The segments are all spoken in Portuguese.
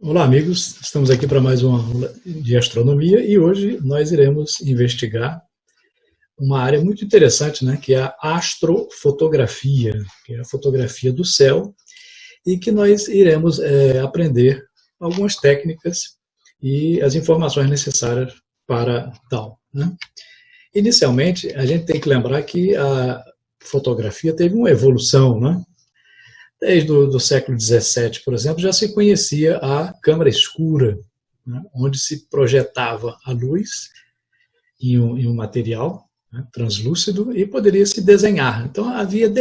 Olá, amigos. Estamos aqui para mais uma aula de astronomia e hoje nós iremos investigar uma área muito interessante, né, que é a astrofotografia, que é a fotografia do céu, e que nós iremos aprender algumas técnicas e as informações necessárias para tal, né? Inicialmente, a gente tem que lembrar que a fotografia teve uma evolução, né? Desde o século XVII, por exemplo, já se conhecia a câmara escura, né, onde se projetava a luz em um material, né, translúcido e poderia se desenhar. Então havia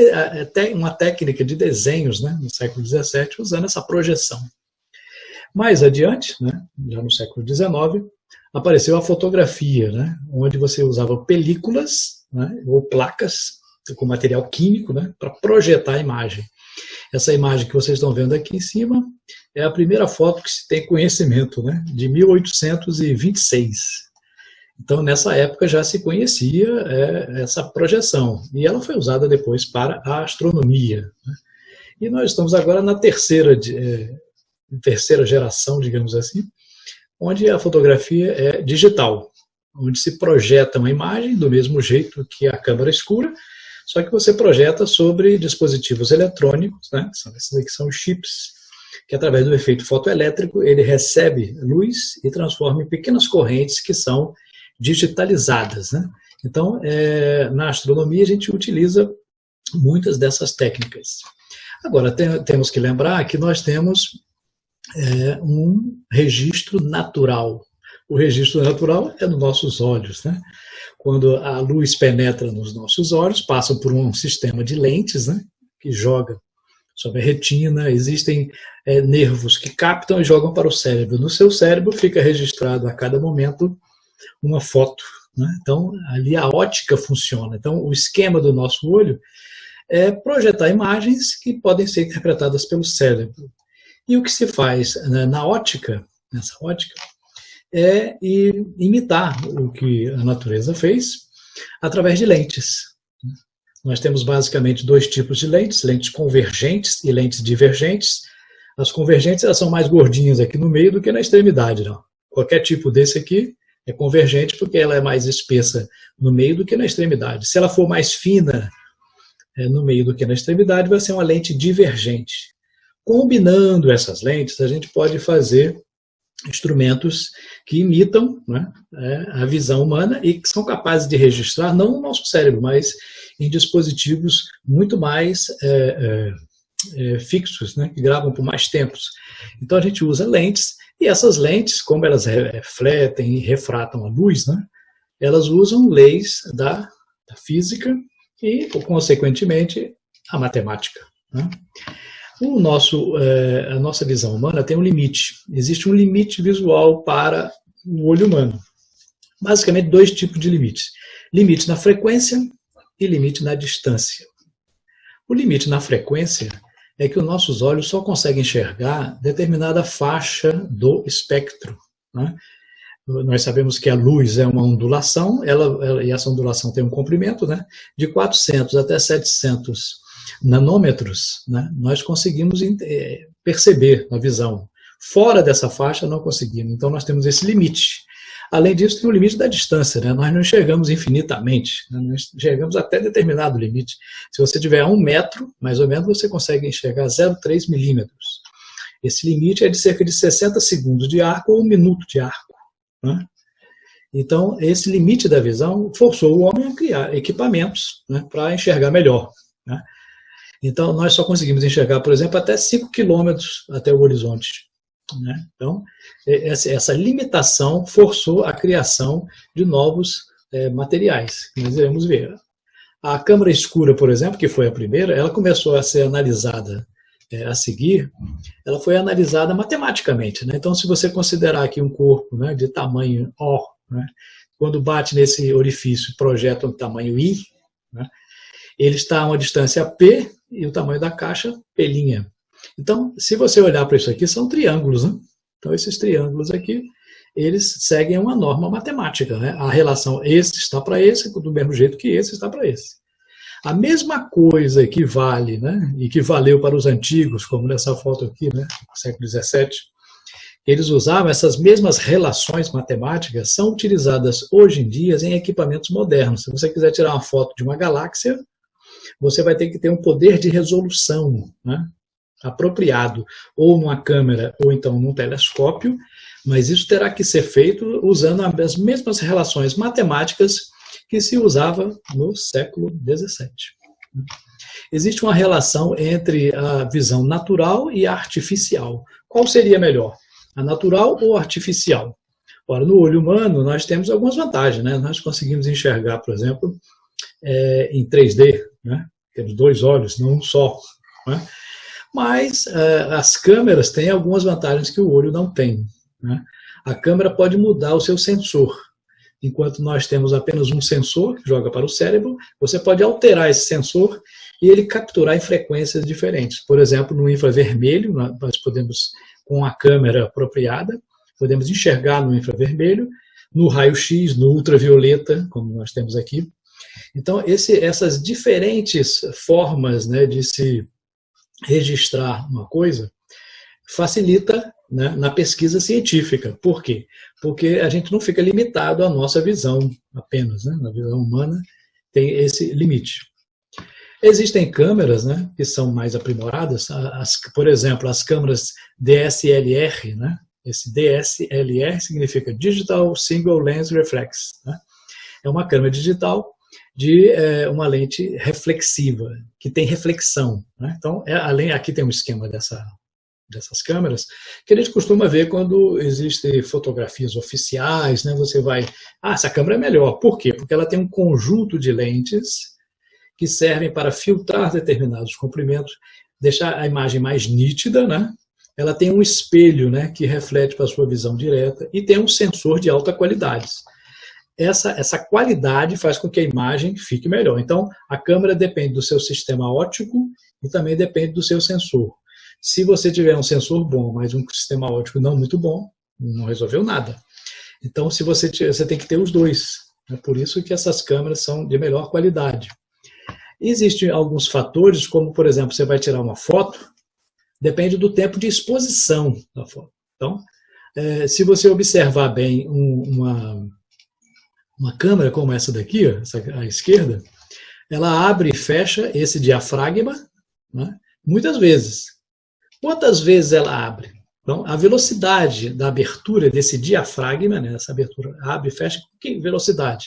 até uma técnica de desenhos, né, no século XVII usando essa projeção. Mais adiante, né, já no século XIX, apareceu a fotografia, né, onde você usava películas, né, ou placas com material químico, né, para projetar a imagem. Essa imagem que vocês estão vendo aqui em cima é a primeira foto que se tem conhecimento, né, de 1826. Então, nessa época já se conhecia essa projeção, e ela foi usada depois para a astronomia, né? E nós estamos agora na terceira geração, digamos assim, onde a fotografia é digital, onde se projeta uma imagem do mesmo jeito que a câmara escura, só que você projeta sobre dispositivos eletrônicos, né? Esses aqui são os chips, que através do efeito fotoelétrico ele recebe luz e transforma em pequenas correntes que são digitalizadas, né? Então, na astronomia a gente utiliza muitas dessas técnicas. Agora, temos que lembrar que nós temos um registro natural. O registro natural é nos nossos olhos, né? Quando a luz penetra nos nossos olhos, passa por um sistema de lentes, né, que joga sobre a retina, existem nervos que captam e jogam para o cérebro. No seu cérebro fica registrado a cada momento uma foto, né? Então, ali a ótica funciona. Então, o esquema do nosso olho é projetar imagens que podem ser interpretadas pelo cérebro. E o que se faz na ótica, nessa ótica, é imitar o que a natureza fez através de lentes. Nós temos basicamente dois tipos de lentes, lentes convergentes e lentes divergentes. As convergentes elas são mais gordinhas aqui no meio do que na extremidade. Não. Qualquer tipo desse aqui é convergente porque ela é mais espessa no meio do que na extremidade. Se ela for mais fina no meio do que na extremidade, vai ser uma lente divergente. Combinando essas lentes, a gente pode fazer instrumentos que imitam, né, a visão humana e que são capazes de registrar, não no nosso cérebro, mas em dispositivos muito mais fixos, né, que gravam por mais tempos. Então a gente usa lentes, e essas lentes, como elas refletem e refratam a luz, né, elas usam leis da física e, consequentemente, a matemática, né? A nossa visão humana tem um limite. Existe um limite visual para o olho humano. Basicamente, dois tipos de limites. Limite na frequência e limite na distância. O limite na frequência é que os nossos olhos só conseguem enxergar determinada faixa do espectro, né? Nós sabemos que a luz é uma ondulação, e essa ondulação tem um comprimento, né, de 400 até 700 nanômetros, né, nós conseguimos perceber a visão. Fora dessa faixa não conseguimos, então nós temos esse limite. Além disso, tem o limite da distância, né? Nós não enxergamos infinitamente, né? Nós enxergamos até determinado limite. Se você tiver a 1 metro, mais ou menos, você consegue enxergar 0,3 milímetros. Esse limite é de cerca de 60 segundos de arco ou 1 minuto de arco, né? Então, esse limite da visão forçou o homem a criar equipamentos, né, para enxergar melhor, né? Então, nós só conseguimos enxergar, por exemplo, até 5 quilômetros até o horizonte, né? Então, essa limitação forçou a criação de novos materiais, que nós iremos ver. A câmara escura, por exemplo, que foi a primeira, ela começou a ser analisada a seguir, ela foi analisada matematicamente, né? Então, se você considerar aqui um corpo, né, de tamanho O, né, quando bate nesse orifício, projeta um tamanho I, né, ele está a uma distância P e o tamanho da caixa, P'. Então, se você olhar para isso aqui, são triângulos, né? Então, esses triângulos aqui, eles seguem uma norma matemática, né? A relação esse está para esse, do mesmo jeito que esse está para esse. A mesma coisa que vale, né, e que valeu para os antigos, como nessa foto aqui, né, século XVII, eles usavam essas mesmas relações matemáticas, são utilizadas hoje em dia em equipamentos modernos. Se você quiser tirar uma foto de uma galáxia, você vai ter que ter um poder de resolução, né, apropriado, ou numa câmera, ou então num telescópio, mas isso terá que ser feito usando as mesmas relações matemáticas que se usava no século XVII. Existe uma relação entre a visão natural e a artificial. Qual seria melhor? A natural ou a artificial? Ora, no olho humano, nós temos algumas vantagens, né? Nós conseguimos enxergar, por exemplo, em 3D, né? Temos dois olhos, não um só, né? Mas as câmeras têm algumas vantagens que o olho não tem, né? A câmera pode mudar o seu sensor. Enquanto nós temos apenas um sensor que joga para o cérebro, você pode alterar esse sensor e ele capturar em frequências diferentes. Por exemplo, no infravermelho, nós podemos, com a câmera apropriada, podemos enxergar no infravermelho, no raio-x, no ultravioleta, como nós temos aqui. Então, essas diferentes formas, né, de se registrar uma coisa facilita, né, na pesquisa científica. Por quê? Porque a gente não fica limitado à nossa visão apenas, né? Na visão humana tem esse limite. Existem câmeras, né, que são mais aprimoradas, por exemplo, as câmeras DSLR, né? Esse DSLR significa Digital Single Lens Reflex, né? É uma câmera digital de uma lente reflexiva, que tem reflexão, né? Então, aqui tem um esquema dessas câmeras, que a gente costuma ver quando existem fotografias oficiais, né? Você vai, essa câmera é melhor. Por quê? Porque ela tem um conjunto de lentes que servem para filtrar determinados comprimentos, deixar a imagem mais nítida, né? Ela tem um espelho, né, que reflete para a sua visão direta e tem um sensor de alta qualidade. Essa qualidade faz com que a imagem fique melhor. Então, a câmera depende do seu sistema óptico e também depende do seu sensor. Se você tiver um sensor bom, mas um sistema óptico não muito bom, não resolveu nada. Então, você tem que ter os dois. É por isso que essas câmeras são de melhor qualidade. Existem alguns fatores, como, por exemplo, você vai tirar uma foto, depende do tempo de exposição da foto. Então, se você observar bem uma câmera como essa daqui, ó, à esquerda, ela abre e fecha esse diafragma, né, muitas vezes. Quantas vezes ela abre? Então, a velocidade da abertura desse diafragma, né, essa abertura abre e fecha, com que velocidade?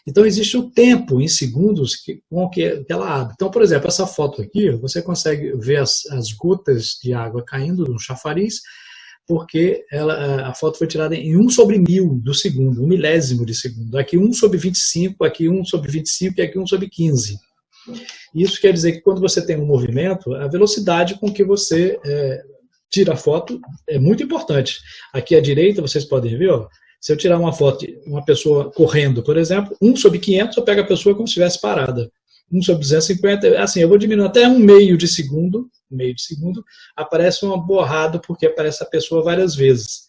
Então, existe o tempo em segundos com que ela abre. Então, por exemplo, essa foto aqui, você consegue ver as gotas de água caindo no chafariz, porque a foto foi tirada em 1/1000 do segundo, 1 milésimo de segundo. Aqui 1/25, aqui 1/25 e aqui 1/15. Isso quer dizer que quando você tem um movimento, a velocidade com que você tira a foto é muito importante. Aqui à direita, vocês podem ver, ó, se eu tirar uma foto de uma pessoa correndo, por exemplo, 1/500, eu pego a pessoa como se estivesse parada. 1/250, assim, eu vou diminuir até 1/2 de segundo, aparece uma borrada porque aparece a pessoa várias vezes.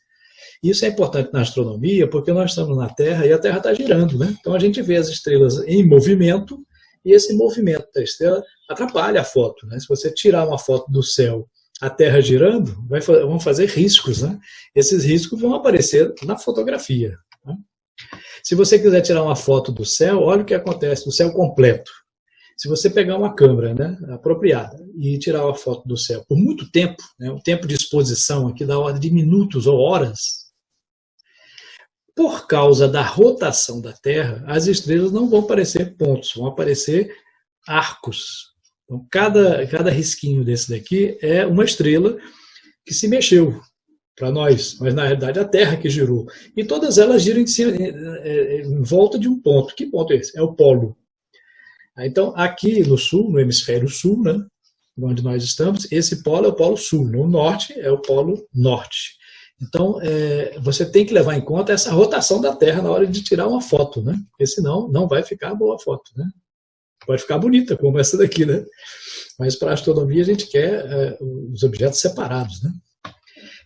Isso é importante na astronomia porque nós estamos na Terra e a Terra está girando, né? Então a gente vê as estrelas em movimento e esse movimento da estrela atrapalha a foto, né? Se você tirar uma foto do céu, a Terra girando, vão fazer riscos, né? Esses riscos vão aparecer na fotografia, né? Se você quiser tirar uma foto do céu, olha o que acontece no céu completo. Se você pegar uma câmera, né, apropriada e tirar uma foto do céu por muito tempo, né, o tempo de exposição aqui da ordem de minutos ou horas, por causa da rotação da Terra, as estrelas não vão aparecer pontos, vão aparecer arcos. Então, cada risquinho desse daqui é uma estrela que se mexeu para nós, mas na realidade a Terra que girou. E todas elas giram em volta de um ponto. Que ponto é esse? É o polo. Então, aqui no sul, no hemisfério sul, né, onde nós estamos, esse polo é o polo sul, no norte é o polo norte. Então, você tem que levar em conta essa rotação da Terra na hora de tirar uma foto, né? Porque senão não vai ficar boa a foto, né? Pode ficar bonita, como essa daqui, né? Mas para a astronomia a gente quer os objetos separados, né?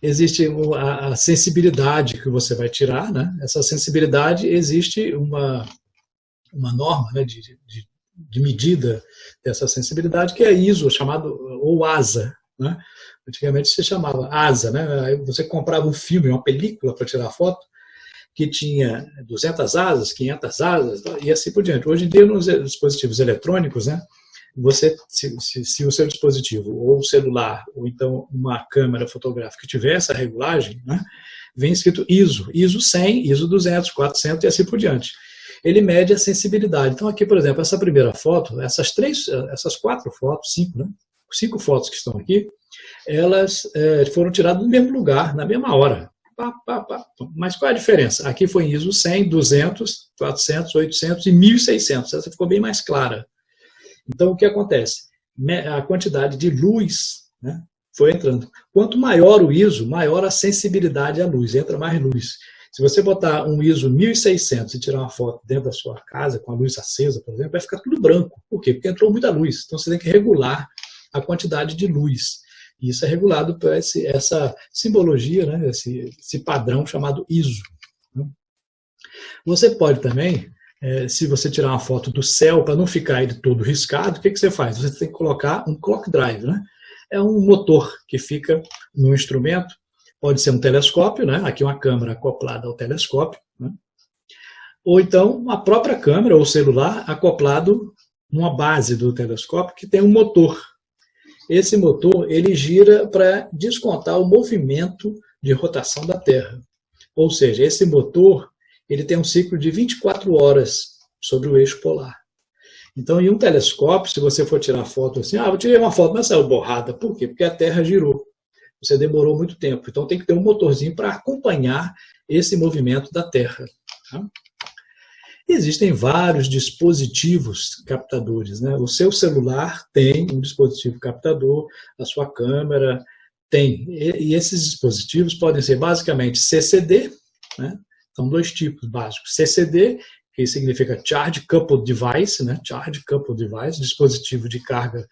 Existe a sensibilidade que você vai tirar, né? Essa sensibilidade, existe uma norma, né, de medida dessa sensibilidade, que é ISO, chamado, ou ASA, né? Antigamente se chamava ASA, né? Aí você comprava um filme, uma película para tirar foto, que tinha 200 asas, 500 asas, e assim por diante. Hoje em dia, nos dispositivos eletrônicos, né, você, se o seu dispositivo, ou o celular, ou então uma câmera fotográfica tiver essa regulagem, né, vem escrito ISO 100, ISO 200, 400 e assim por diante. Ele mede a sensibilidade. Então aqui, por exemplo, essa primeira foto, essas 4 fotos, 5, né, 5 fotos que estão aqui, elas foram tiradas no mesmo lugar, na mesma hora. Mas qual é a diferença? Aqui foi em ISO 100, 200, 400, 800 e 1600. Essa ficou bem mais clara. Então, o que acontece? A quantidade de luz, né, foi entrando. Quanto maior o ISO, maior a sensibilidade à luz, entra mais luz. Se você botar um ISO 1600 e tirar uma foto dentro da sua casa, com a luz acesa, por exemplo, vai ficar tudo branco. Por quê? Porque entrou muita luz. Então, você tem que regular a quantidade de luz. E isso é regulado por essa simbologia, né, esse padrão chamado ISO. Você pode também, se você tirar uma foto do céu, para não ficar ele todo riscado, o que você faz? Você tem que colocar um clock drive. Né? É um motor que fica no instrumento, pode ser um telescópio, né? Aqui uma câmera acoplada ao telescópio, né? Ou então a própria câmera ou celular acoplado numa base do telescópio que tem um motor. Esse motor ele gira para descontar o movimento de rotação da Terra. Ou seja, esse motor ele tem um ciclo de 24 horas sobre o eixo polar. Então, em um telescópio, se você for tirar foto assim, eu tirei uma foto, mas saiu borrada. Por quê? Porque a Terra girou. Você demorou muito tempo. Então, tem que ter um motorzinho para acompanhar esse movimento da Terra. Tá? Existem vários dispositivos captadores, né? O seu celular tem um dispositivo captador, a sua câmera tem. E esses dispositivos podem ser basicamente CCD, né? São 2 tipos básicos. CCD, que significa Charge Coupled Device, né? Charge Coupled Device, dispositivo de carga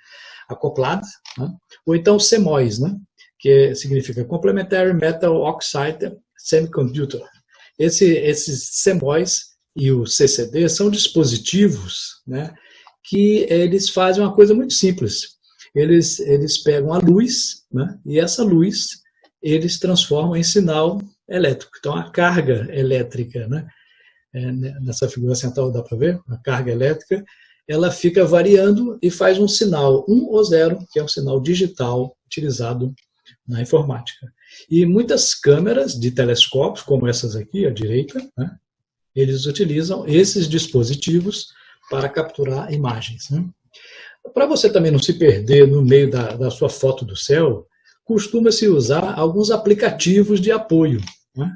acoplada, né? Ou então CMOS, né? Que significa Complementary Metal Oxide Semiconductor. Esses CMOS e o CCD são dispositivos, né, que eles fazem uma coisa muito simples. Eles pegam a luz, né, e essa luz eles transformam em sinal elétrico. Então, a carga elétrica, né, nessa figura central dá para ver, a carga elétrica, ela fica variando e faz um sinal 1 ou 0, que é um sinal digital utilizado na informática. E muitas câmeras de telescópios, como essas aqui, à direita, né, eles utilizam esses dispositivos para capturar imagens. Né? Para você também não se perder no meio da sua foto do céu, costuma-se usar alguns aplicativos de apoio. Né?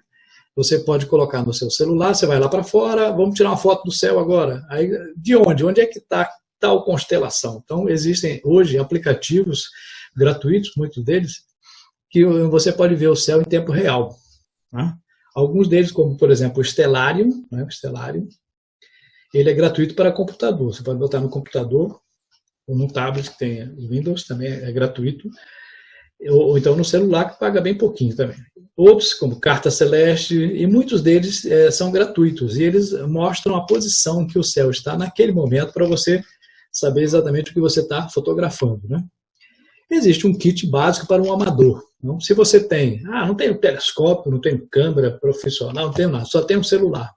Você pode colocar no seu celular, você vai lá para fora, vamos tirar uma foto do céu agora. Aí, de onde? Onde é que está tal constelação? Então, existem hoje aplicativos gratuitos, muitos deles, que você pode ver o céu em tempo real. Né? Alguns deles, como por exemplo o Stellarium, né? O Stellarium, ele é gratuito para computador. Você pode botar no computador ou no tablet que tem Windows, também é gratuito. Ou então no celular, que paga bem pouquinho também. Outros, como Carta Celeste, e muitos deles são gratuitos. E eles mostram a posição que o céu está naquele momento para você saber exatamente o que você está fotografando. Né? Existe um kit básico para um amador. Não? Se você tem, não tenho telescópio, não tenho câmera profissional, não tenho nada, só tenho um celular.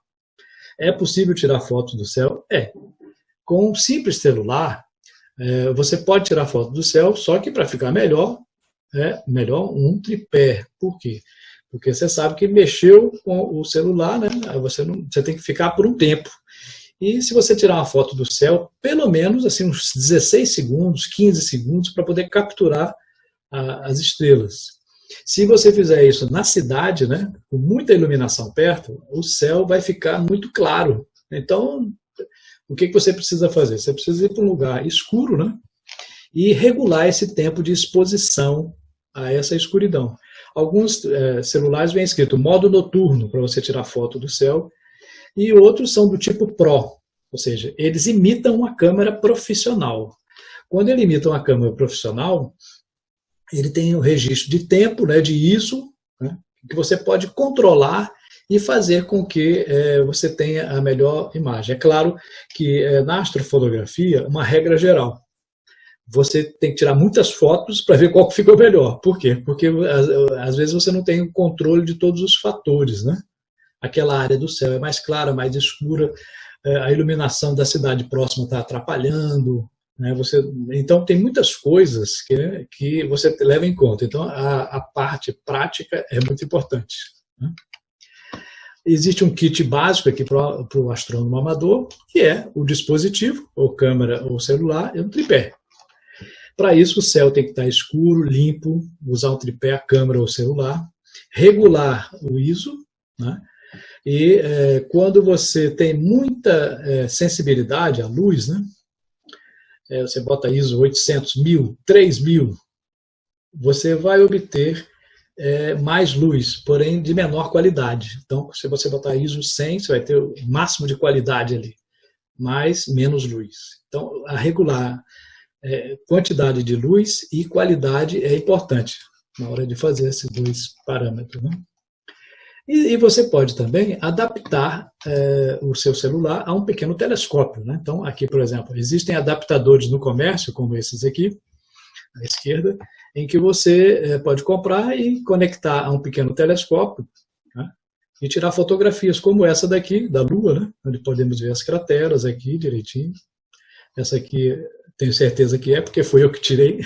É possível tirar fotos do céu? É. Com um simples celular, você pode tirar foto do céu, só que para ficar melhor, melhor um tripé. Por quê? Porque você sabe que mexeu com o celular, né? Você tem que ficar por um tempo. E se você tirar uma foto do céu, pelo menos assim, uns 16 segundos, 15 segundos, para poder capturar as estrelas. Se você fizer isso na cidade, né, com muita iluminação perto, o céu vai ficar muito claro. Então, o que você precisa fazer? Você precisa ir para um lugar escuro, né, e regular esse tempo de exposição a essa escuridão. Alguns celulares vêm escrito modo noturno para você tirar foto do céu, e outros são do tipo Pro, ou seja, eles imitam uma câmera profissional. Quando ele imita uma câmera profissional, ele tem um registro de tempo, né, de ISO, né, que você pode controlar e fazer com que você tenha a melhor imagem. É claro que na astrofotografia, uma regra geral, você tem que tirar muitas fotos para ver qual que ficou melhor. Por quê? Porque às vezes você não tem o controle de todos os fatores, né? Aquela área do céu é mais clara, mais escura, a iluminação da cidade próxima está atrapalhando, né? Então tem muitas coisas que você leva em conta. Então a parte prática é muito importante, né? Existe um kit básico aqui para o astrônomo amador, que é o dispositivo, ou câmera ou celular, e um tripé. Para isso, o céu tem que estar escuro, limpo, usar um tripé, a câmera ou celular, regular o ISO, né? E quando você tem muita sensibilidade à luz, né? Você bota ISO 800, 1000, 3000, você vai obter mais luz, porém de menor qualidade. Então, se você botar ISO 100, você vai ter o máximo de qualidade ali, mas menos luz. Então, a regular quantidade de luz e qualidade é importante na hora de fazer esses dois parâmetros, né? E você pode também adaptar o seu celular a um pequeno telescópio, né? Então, aqui, por exemplo, existem adaptadores no comércio, como esses aqui, à esquerda, em que você pode comprar e conectar a um pequeno telescópio, né? E tirar fotografias como essa daqui, da Lua, né? Onde podemos ver as crateras aqui direitinho. Essa aqui, tenho certeza que porque foi eu que tirei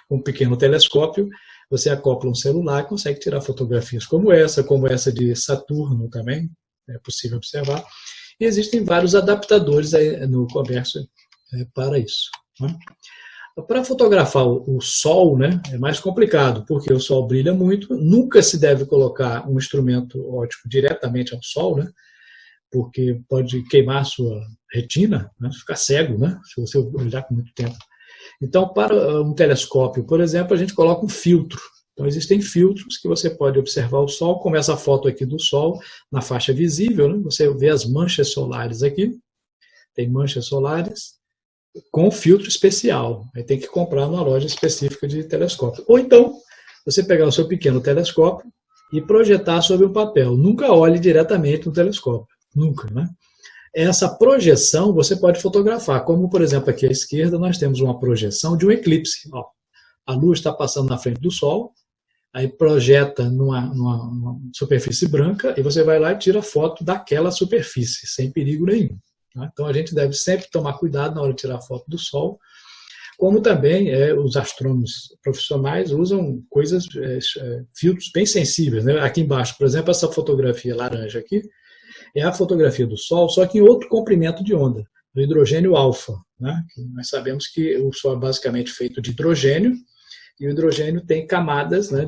com um pequeno telescópio. Você acopla um celular e consegue tirar fotografias como essa de Saturno também, é possível observar. E existem vários adaptadores aí no comércio para isso, né? Para fotografar o Sol, né, é mais complicado, porque o Sol brilha muito, nunca se deve colocar um instrumento óptico diretamente ao Sol, né, porque pode queimar a sua retina, né, ficar cego, né, se você olhar por muito tempo. Então, para um telescópio, por exemplo, a gente coloca um filtro. Então, existem filtros que você pode observar o Sol, como essa foto aqui do Sol, na faixa visível, né? Você vê as manchas solares aqui, tem manchas solares, com filtro especial. Aí tem que comprar numa loja específica de telescópio. Ou então, você pegar o seu pequeno telescópio e projetar sobre um papel. Nunca olhe diretamente no telescópio. Nunca, né? Essa projeção você pode fotografar, como, por exemplo, aqui à esquerda nós temos uma projeção de um eclipse. Ó, a luz está passando na frente do Sol, aí projeta numa superfície branca e você vai lá e tira foto daquela superfície, sem perigo nenhum. Tá? Então a gente deve sempre tomar cuidado na hora de tirar foto do Sol, como também os astrônomos profissionais usam filtros bem sensíveis, né? Aqui embaixo, por exemplo, essa fotografia laranja aqui, é a fotografia do Sol, só que em outro comprimento de onda, do hidrogênio alfa, né? Nós sabemos que o Sol é basicamente feito de hidrogênio, e o hidrogênio tem camadas, né,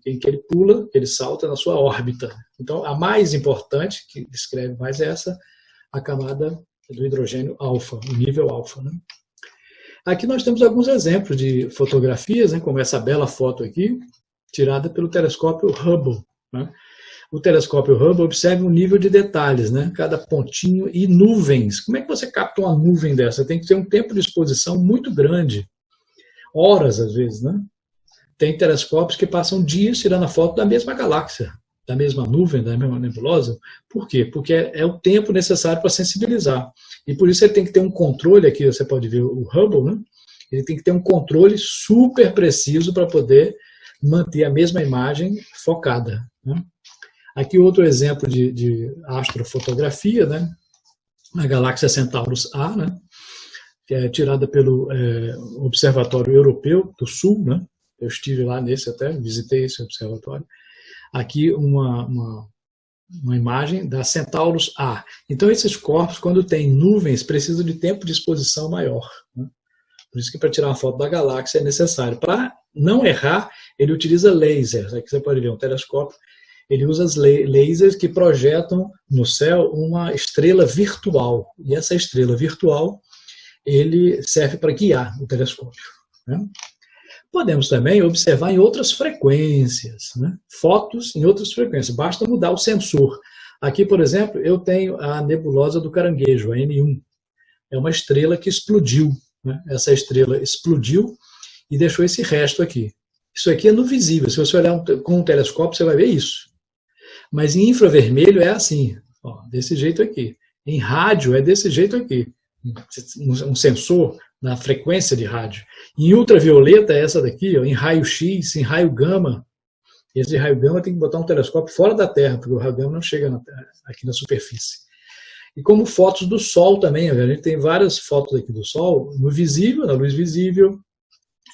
em que ele pula, que ele salta na sua órbita. Então, a mais importante, que descreve mais a camada do hidrogênio alfa, o nível alfa, né? Aqui nós temos alguns exemplos de fotografias, né, como essa bela foto aqui, tirada pelo telescópio Hubble, né? O telescópio Hubble observa um nível de detalhes, né? Cada pontinho e nuvens. Como é que você capta uma nuvem dessa? Tem que ter um tempo de exposição muito grande, horas às vezes, né? Tem telescópios que passam dias tirando a foto da mesma galáxia, da mesma nuvem, da mesma nebulosa. Por quê? Porque é o tempo necessário para sensibilizar. E por isso ele tem que ter um controle, aqui você pode ver o Hubble, né? Ele tem que ter um controle super preciso para poder manter a mesma imagem focada, né? Aqui outro exemplo de astrofotografia, né? A galáxia Centaurus A, né? Que é tirada pelo Observatório Europeu do Sul, né? Eu estive lá nesse até, visitei esse observatório. Aqui uma imagem da Centaurus A. Então esses corpos, quando tem nuvens, precisam de tempo de exposição maior, né? Por isso que para tirar uma foto da galáxia é necessário. Para não errar, ele utiliza lasers. Aqui você pode ver um telescópio. Ele usa as lasers que projetam no céu uma estrela virtual. E essa estrela virtual, ele serve para guiar o telescópio, né? Podemos também observar em outras frequências, né? Fotos em outras frequências. Basta mudar o sensor. Aqui, por exemplo, eu tenho a nebulosa do Caranguejo, a N1. É uma estrela que explodiu, né? Essa estrela explodiu e deixou esse resto aqui. Isso aqui é no visível. Se você olhar com um telescópio, você vai ver isso. Mas em infravermelho é assim, ó, desse jeito aqui. Em rádio é desse jeito aqui. Um sensor, na frequência de rádio. Em ultravioleta é essa daqui, ó, em raio-x, em raio gama. Esse de raio gama tem que botar um telescópio fora da Terra, porque o raio gama não chega aqui na superfície. E como fotos do Sol também, a gente tem várias fotos aqui do Sol, no visível, na luz visível,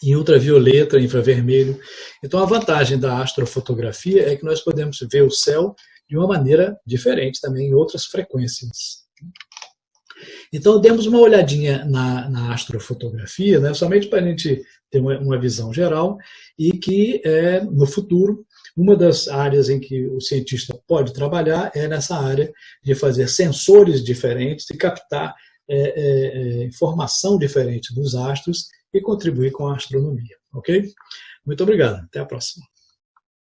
em ultravioleta, infravermelho. Então a vantagem da astrofotografia é que nós podemos ver o céu de uma maneira diferente também, em outras frequências. Então demos uma olhadinha na astrofotografia, né, somente para a gente ter uma visão geral, e que no futuro, uma das áreas em que o cientista pode trabalhar é nessa área de fazer sensores diferentes, de captar informação diferente dos astros e contribuir com a astronomia. Ok? Muito obrigado. Até a próxima.